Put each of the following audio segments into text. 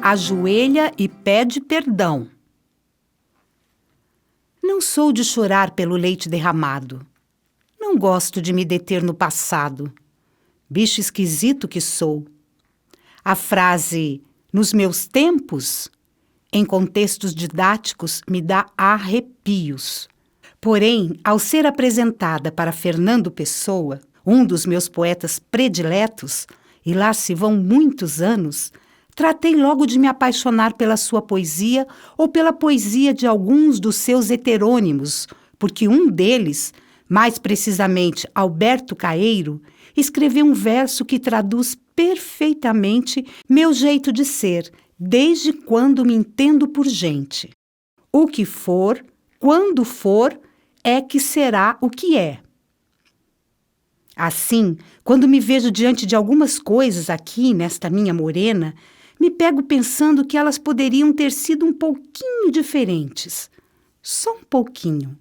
ajoelha e pede perdão. Não sou de chorar pelo leite derramado. Não gosto de me deter no passado. Bicho esquisito que sou. A frase "nos meus tempos", em contextos didáticos, me dá arrepios. Porém, ao ser apresentada para Fernando Pessoa, um dos meus poetas prediletos, e lá se vão muitos anos, tratei logo de me apaixonar pela sua poesia ou pela poesia de alguns dos seus heterônimos, porque um deles, mais precisamente Alberto Caeiro, escreveu um verso que traduz perfeitamente meu jeito de ser, desde quando me entendo por gente. O que for, quando for, é que será o que é. Assim, quando me vejo diante de algumas coisas aqui, nesta minha morena, me pego pensando que elas poderiam ter sido um pouquinho diferentes. Só um pouquinho.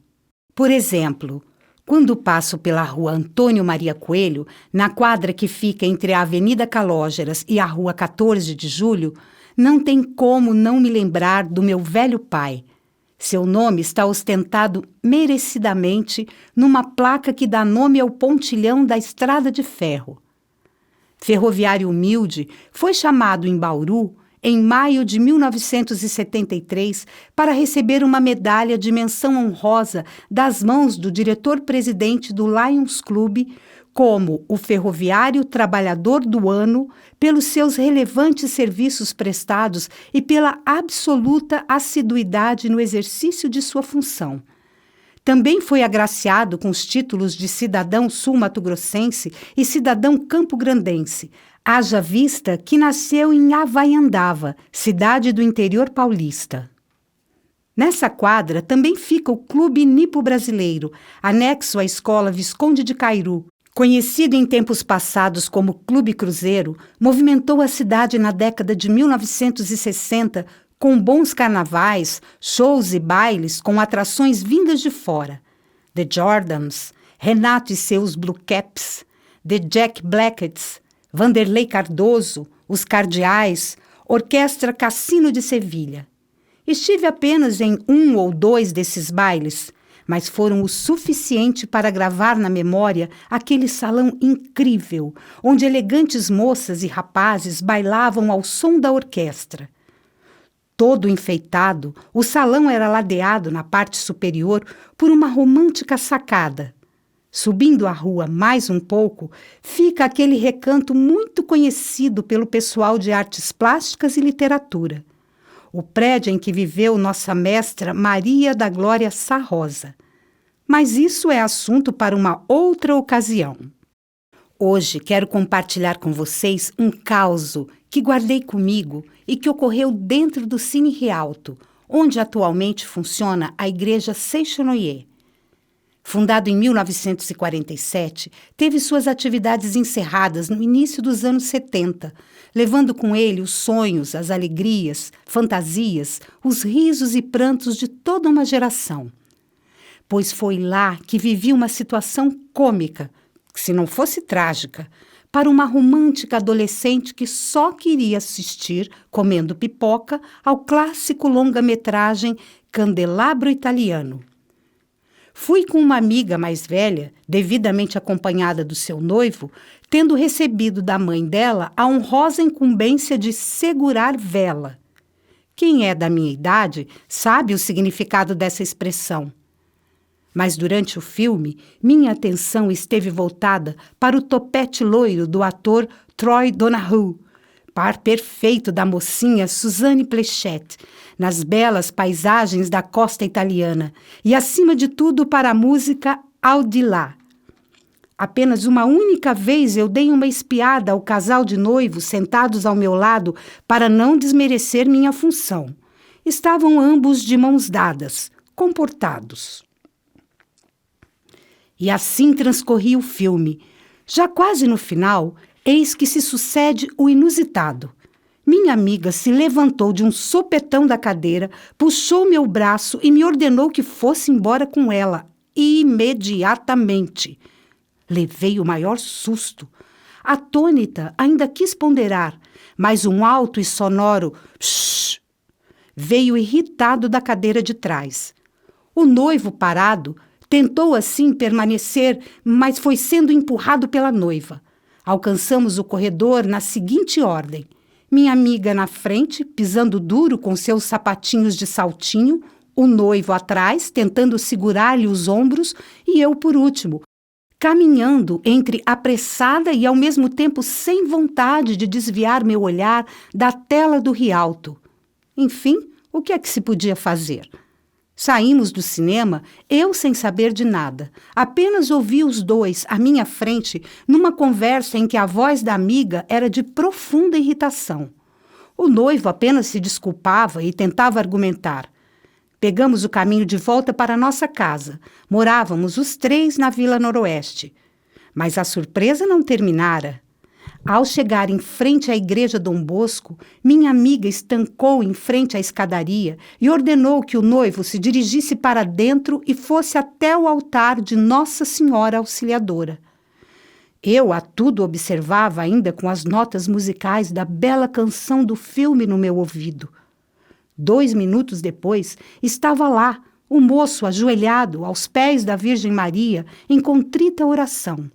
Por exemplo, quando passo pela rua Antônio Maria Coelho, na quadra que fica entre a Avenida Calógeras e a rua 14 de Julho, não tem como não me lembrar do meu velho pai. Seu nome está ostentado merecidamente numa placa que dá nome ao pontilhão da Estrada de Ferro. Ferroviário humilde, foi chamado em Bauru, em maio de 1973, para receber uma medalha de menção honrosa das mãos do diretor-presidente do Lions Club como o Ferroviário Trabalhador do Ano, pelos seus relevantes serviços prestados e pela absoluta assiduidade no exercício de sua função. Também foi agraciado com os títulos de cidadão sul-mato-grossense e cidadão campo-grandense, haja vista que nasceu em Havaiandava, cidade do interior paulista. Nessa quadra também fica o Clube Nipo-Brasileiro, anexo à Escola Visconde de Cairu. Conhecido em tempos passados como Clube Cruzeiro, movimentou a cidade na década de 1960 com bons carnavais, shows e bailes com atrações vindas de fora. The Jordans, Renato e seus Blue Caps, The Jack Blackets, Vanderlei Cardoso, Os Cardeais, Orquestra Cassino de Sevilha. Estive apenas em um ou dois desses bailes, mas foram o suficiente para gravar na memória aquele salão incrível, onde elegantes moças e rapazes bailavam ao som da orquestra. Todo enfeitado, o salão era ladeado na parte superior por uma romântica sacada. Subindo a rua mais um pouco, fica aquele recanto muito conhecido pelo pessoal de artes plásticas e literatura. O prédio em que viveu nossa mestra Maria da Glória Sarrosa. Mas isso é assunto para uma outra ocasião. Hoje quero compartilhar com vocês um causo que guardei comigo e que ocorreu dentro do Cine Rialto, onde atualmente funciona a Igreja Seixonoye. Fundado em 1947, teve suas atividades encerradas no início dos anos 70, levando com ele os sonhos, as alegrias, fantasias, os risos e prantos de toda uma geração. Pois foi lá que vivi uma situação cômica, se não fosse trágica, para uma romântica adolescente que só queria assistir, comendo pipoca, ao clássico longa-metragem Candelabro Italiano. Fui com uma amiga mais velha, devidamente acompanhada do seu noivo, tendo recebido da mãe dela a honrosa incumbência de segurar vela. Quem é da minha idade sabe o significado dessa expressão. Mas durante o filme, minha atenção esteve voltada para o topete loiro do ator Troy Donahue, par perfeito da mocinha Suzanne Pleshette, nas belas paisagens da costa italiana, e acima de tudo para a música Al di là. Apenas uma única vez eu dei uma espiada ao casal de noivos sentados ao meu lado para não desmerecer minha função. Estavam ambos de mãos dadas, comportados. E assim transcorria o filme. Já quase no final, eis que se sucede o inusitado. Minha amiga se levantou de um sopetão da cadeira, puxou meu braço e me ordenou que fosse embora com ela, imediatamente. Levei o maior susto. Atônita, ainda quis ponderar, mas um alto e sonoro "shh" veio irritado da cadeira de trás. O noivo, parado, tentou assim permanecer, mas foi sendo empurrado pela noiva. Alcançamos o corredor na seguinte ordem: minha amiga na frente, pisando duro com seus sapatinhos de saltinho, o noivo atrás, tentando segurar-lhe os ombros, e eu por último, caminhando entre apressada e ao mesmo tempo sem vontade de desviar meu olhar da tela do Rialto. Enfim, o que é que se podia fazer? Saímos do cinema, eu sem saber de nada. Apenas ouvi os dois, à minha frente, numa conversa em que a voz da amiga era de profunda irritação. O noivo apenas se desculpava e tentava argumentar. Pegamos o caminho de volta para nossa casa. Morávamos os 3 na Vila Noroeste. Mas a surpresa não terminara. Ao chegar em frente à igreja Dom Bosco, minha amiga estancou em frente à escadaria e ordenou que o noivo se dirigisse para dentro e fosse até o altar de Nossa Senhora Auxiliadora. Eu a tudo observava ainda com as notas musicais da bela canção do filme no meu ouvido. 2 minutos depois, estava lá, o moço ajoelhado aos pés da Virgem Maria em contrita oração.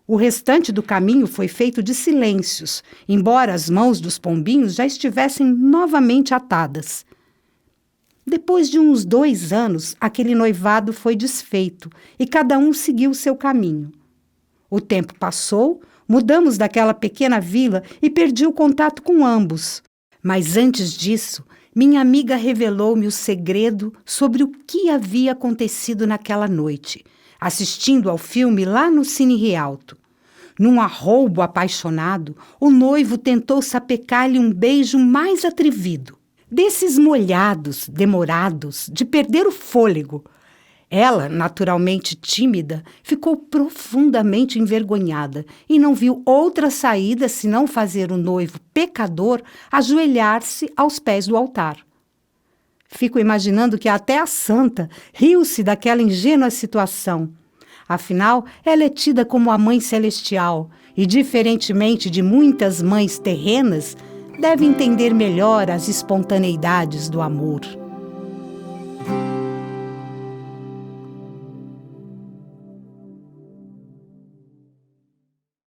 O restante do caminho foi feito de silêncios, embora as mãos dos pombinhos já estivessem novamente atadas. Depois de uns 2 anos, aquele noivado foi desfeito e cada um seguiu seu caminho. O tempo passou, mudamos daquela pequena vila e perdi o contato com ambos. Mas antes disso, minha amiga revelou-me o segredo sobre o que havia acontecido naquela noite, assistindo ao filme lá no Cine Rialto. Num arroubo apaixonado, o noivo tentou sapecar-lhe um beijo mais atrevido, desses molhados, demorados, de perder o fôlego. Ela, naturalmente tímida, ficou profundamente envergonhada e não viu outra saída senão fazer o noivo pecador ajoelhar-se aos pés do altar. Fico imaginando que até a santa riu-se daquela ingênua situação. Afinal, ela é tida como a Mãe Celestial e, diferentemente de muitas mães terrenas, deve entender melhor as espontaneidades do amor.